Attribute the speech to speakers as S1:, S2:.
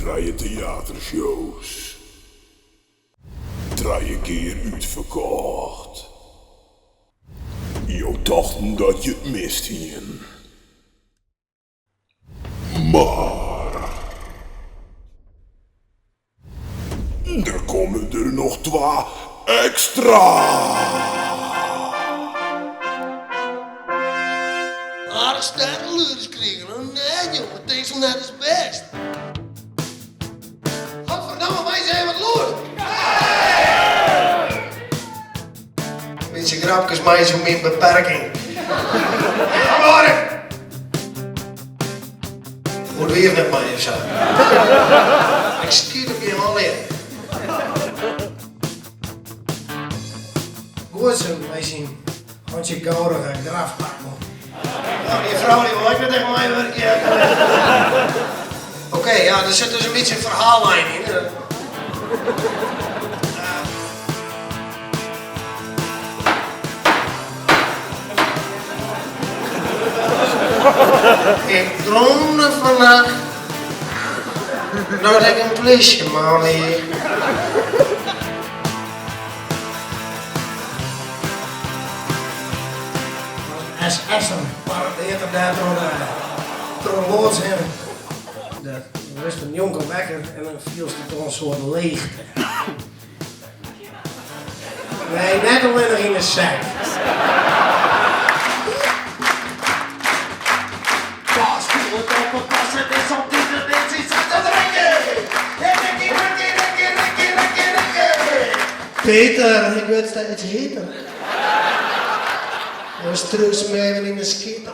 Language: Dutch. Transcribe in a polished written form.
S1: Drie theatershows. 3 keer uitverkocht. Je dachten dat je het mist hier. Maar er komen er nog 2 extra.
S2: Aardig sterrenleurs kregen, hoor. Nee, jongen, deze net is best. Godverdamme, wij zijn wat loer. Beetje grapjes, maar zo min beperking. Goedemorgen. Moet weer met mij of zo? Ik stuur op je man in. Goed zo, wij zien. Want je gouden graf pakken. Ja, die vrouw die wil ik net tegen mij werken. Oké, ja, er zit dus een beetje een verhaallijn in. Ik droomde vannacht dat ik een politieman hier. SS'en paradeert er daar door een loods heen. Er is een jonker wekker en dan viel ze door een soort leegte. Nee, net alleen nog in de zak. Peter, ik weet steeds heter. We struisen me even in de skitter.